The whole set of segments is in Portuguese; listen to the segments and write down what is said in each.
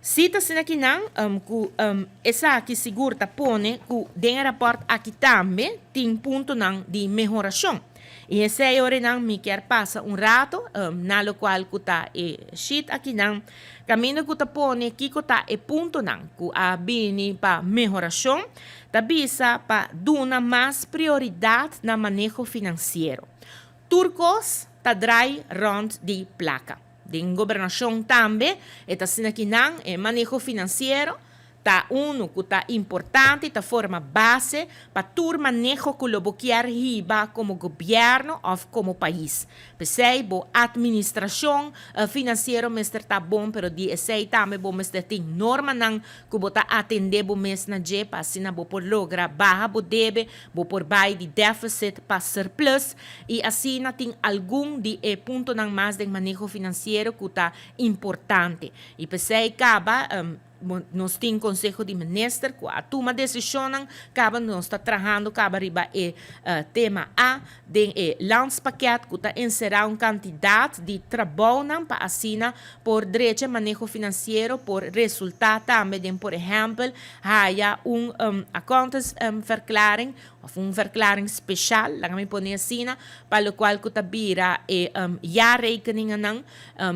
Cita sina kinang esa que seguro pone que den rapport aqui também tem ponto nang de melhoração. E esse é hora nang me quer passa rato na lo qual kuta shit aqui nang caminho kuta pone que kuta ponto nang ku a bini pa melhoração tabisa pa duna mais prioridade na manejo financeiro. Turcos tadrai rond de placa. De governação também, está sendo aqui não, manejo financeiro, tá que tá importante, tá forma base para tur manejo que lo quer riba como governo ou como país. Pensei, bo administração financeira mestre tá bom, pero di sei também bo mestre tem norma não que bo tá atender bo mes na je para assim bo por logra barra bo debe, bo por bai de déficit para surplus e assim tem algum de ponto não mais de manejo financeiro que tá importante. E pensei acaba nós temos Conselho de Ministros, que a toma decisão, acaba nós está trabalhando, acaba riba tema A, de landspaquete, que está encerrar uma quantidade de trabalho para assinar por direito de manejo financeiro, por resultado também, por exemplo, há verklaring, of uma verklaring especial, lá me põe assim, para o qual que vira jaarrekeningen nang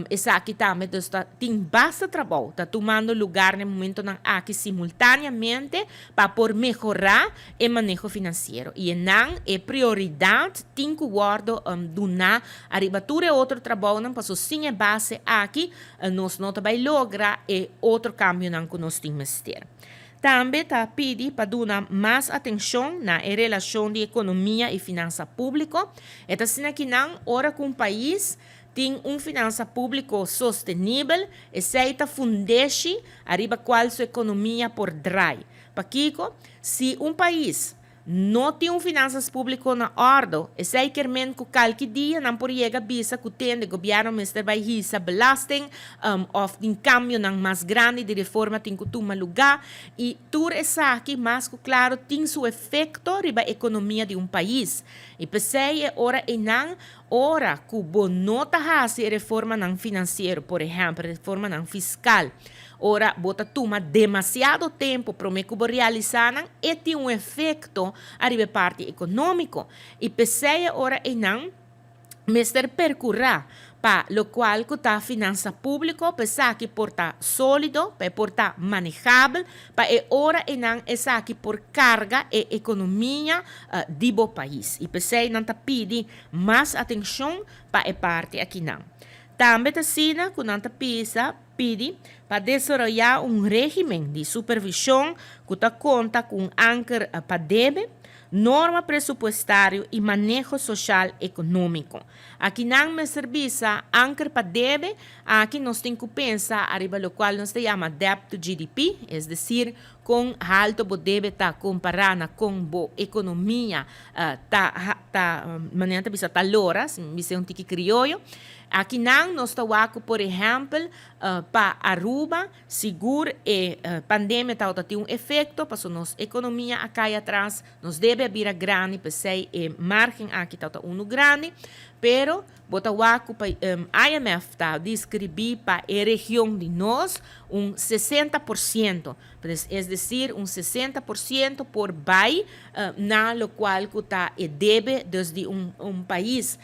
essa aqui também, então tem bastante trabalho, está tomando lugar no momento nang aqui simultaneamente para por melhorar o manejo financeiro. E não é prioridade, tem que guardar donar arribatura outro trabalho nang para sozinha base aqui, nós não vai lograr outro cambio nang que nós temos ter. Também está pedindo para dar mais atenção na relação de economia e finança pública. Está sendo que não, ora que um país tem finança pública sustentável e seita fundeixe arriba qual sua economia por drai. Para Kiko, se um país não tem finanças públicas na ordem, é sequermente que qualquer dia não por chegar bisa que tem de governo mestre vai risa belasting of em cambio não mais grande de reforma tem que tomar lugar e tudo isso aqui mais que claro tem seu efeito riba a economia de um país e pensei é hora e não hora que o nota hace reforma não financeiro por exemplo reforma não fiscal. Ora, bota toma demasiado tempo para me realizar e tem efeito a parte econômico. E pensei ora e não, mestre percorrer para o qual que a finança pública pensar que porta sólido, para porta manejável, para ora e não essa que por carga e economia do país. E pensei não tá pedir mais atenção para a parte aqui não. Também está sendo que não tá pede para desenvolver régimen de supervisão que conta com anker PADEB, norma presupuestário e manejo social econômico. Aqui não me serviço anker PADEB, aqui nós temos que pensar arriba lo qual nós chama debt to GDP, é decir, com alto deve estar comparando com a economia maneira bisa tá lora, bisa um tique criollo. Aqui não nós estamos, por exemplo, para Aruba, seguro e pandemia está tendo efeito para nossa economia aqui atrás, nós deve vir grande, pensei e margem aqui está grande, pero botawaku para IMF está descrever para a região de nós 60%, é decir, 60% por bai na lo qual está e deve desde país.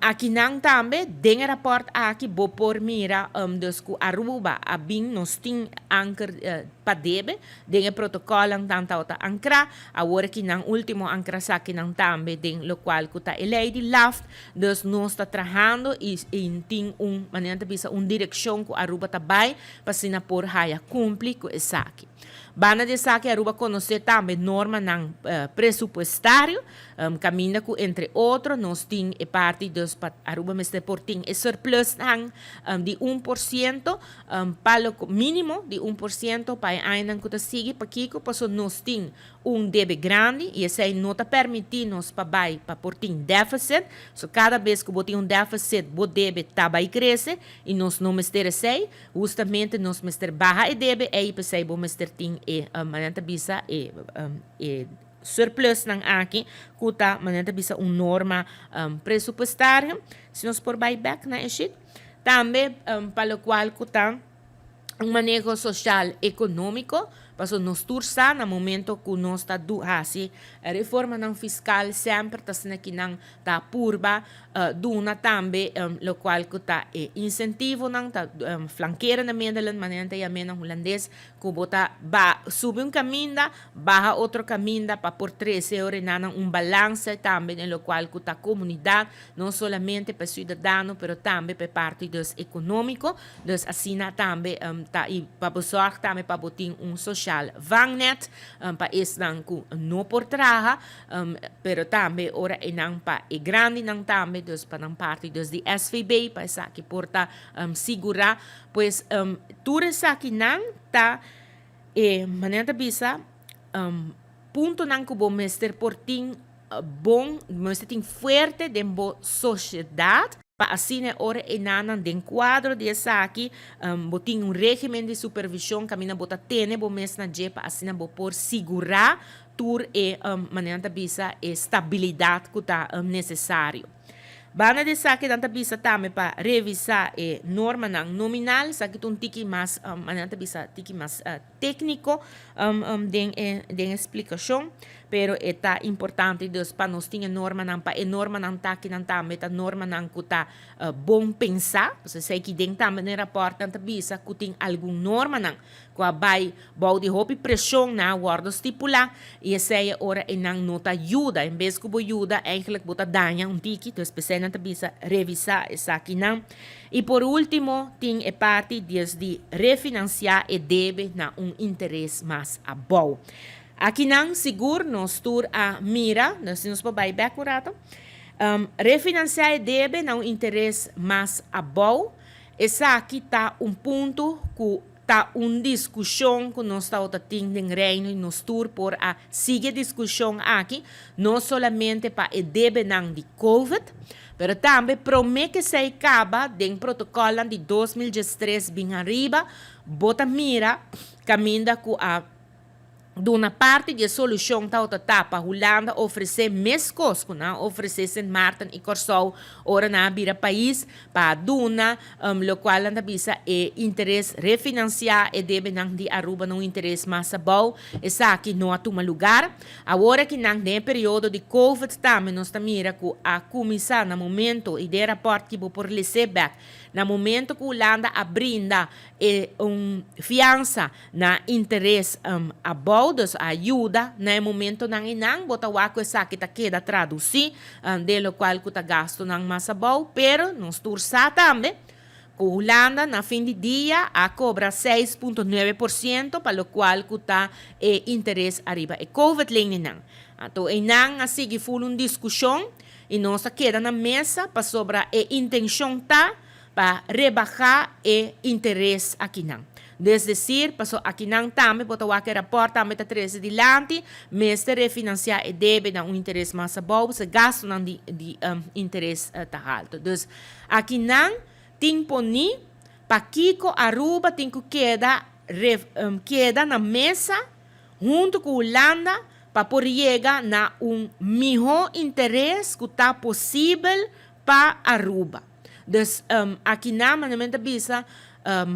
Aqui não também, tem rapport aqui, vou por mira, dus ku Aruba, abing nos ting anker padebe, tem protocolo ang tanta ankra, agora que não último ankra sa que não também, tem lo qual ku ta lady laft, dus nos está trabalhando e tem maneira bisa direção ku Aruba tabay, pasina por haya cumpli ku esaki. Bana de saque Aruba conhecer também norma não presupuestário, caminha com entre outros, nós temos parte dos Aruba mestre por tem surplus de 1%, para o mínimo de 1% para ainda que sigue para Kiko, para nós temos débito grande e esse não está permitindo nos para por ter déficit, cada vez que tem déficit, o débito está vai crescer e nós não mestre sei, justamente nós mestre barra e débito aí pensei bom mestre tem maneira bisa surplus ng aqui, kuta maneira bisa norma presupuestária, se nós por buyback na eshit, também para o qual kuta um manejo social econômico, para nós tursa no momento que nós está assim a reforma não fiscal sempre está sendo aqui não tá purba duna também lo qual que tá incentivo não tá flanqueira na Nederland maneira ya mena holandês que bota ba sube um caminho baja outro caminho para por 13 horas na balance também em lo qual que tá comunidade não somente para cidadão pero também para parte dos econômico dus assim também tá e para besorg também para botar social vangnet pa is nang ku no por traha pero tambe ora inang pa e grande nang tambe dos pa nang parte dos di SVB pa sa que porta segura pues ture sa que nang ta manenta bisa punto nang ku bo mester porting bom mester ting fuerte de bo sociedade para assim ora enanan den quadro de aqui botin régimen de supervisão camina bota tene bo mes na je para assim bo por segurar tur maneira bisa estabilidade que tá necessário. Bana de saque tanta bisa também para revisar norma nominal, saque um tiki mais maneira bisa tiki mais técnico den explicação, pero está importante dos para nós tinha norma não para norma não tá aqui não também tá norma não que tá bom pensar, você sei que den também no rapport tanta bisa que tem algum norma não que vai bau de hopi pressão na guarda estipular e essa é hora e não nota ajuda em vez que bo ajuda eigenlijk bota danha tiki então especialmente nanta bisa revisar essa aqui não e por último tem a parte de refinanciar e deve na interesse mais bom. Aqui não seguro nós tur a mira, nós nos vai back um rato. Refinanciar e deve na interesse mais bom. Essa aqui tá ponto que tá discussão que nós está tendo em reino e nós tur por a seguir discussão aqui, não somente para e deve não de COVID, pero também promete que se acaba do protocolo de 2013 bem arriba, bota mira, caminha com a de uma parte de solução tá outra tapa Holanda oferecer mais coisas não oferecer Sint Maarten e Curaçao ora na bira país para duna lo qual anda bisa interesse refinanciar e deve não de Aruba no interesse mais bom essa aqui não atuma lugar agora que não tem período de Covid também nós tá mira que a começar no momento e de rapport que vou por receber no momento que Holanda abrinda fiança na interesse bom dos ajuda no momento nang inang bota wako sa kita queda traduzir de lo qual que tá gasto nang massa bom pero nos tursa também que Holanda na fim de dia a cobra 6,9% para lo qual que tá interesse arriba e COVID lane nang ato inang assim que foi discussão e nós queda na mesa para sobre a intenção tá para rebaixar o interesse aqui não. Decir, passou aqui não também, botou aqui rapport também está 13 de lante, mas refinanciar e deve dar interesse mais bom, se gasto não de interesse tá alto. Então, aqui não tem poni, para Kiko Aruba tem que queda na mesa, junto com Holanda, para por chegar na melhor interesse que está possível para Aruba. Então, aqui não, manamente bisa,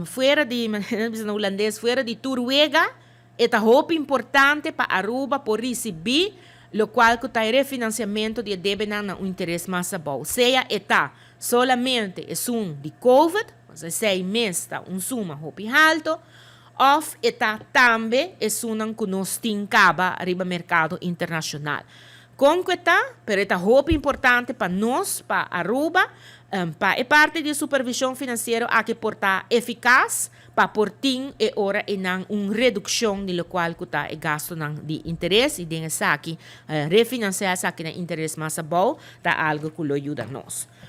fuera de no holandês, fuera de Noruega, é muito importante para Aruba por receber, lo qual que está refinanciamento de deve na interesse mais bom. Seja está solamente de COVID, 6 meses está suma muito alto, ou está também que nós temos arriba mercado internacional. Como que está, pero está muito importante para nós, para Aruba, para a parte de supervisão financeira a que portar eficaz para portar e ora e não redução de lo qual que está gasto de interesse e de essa aqui refinanciar essa aqui na interesse mais bom, tá algo que lo ajuda nós.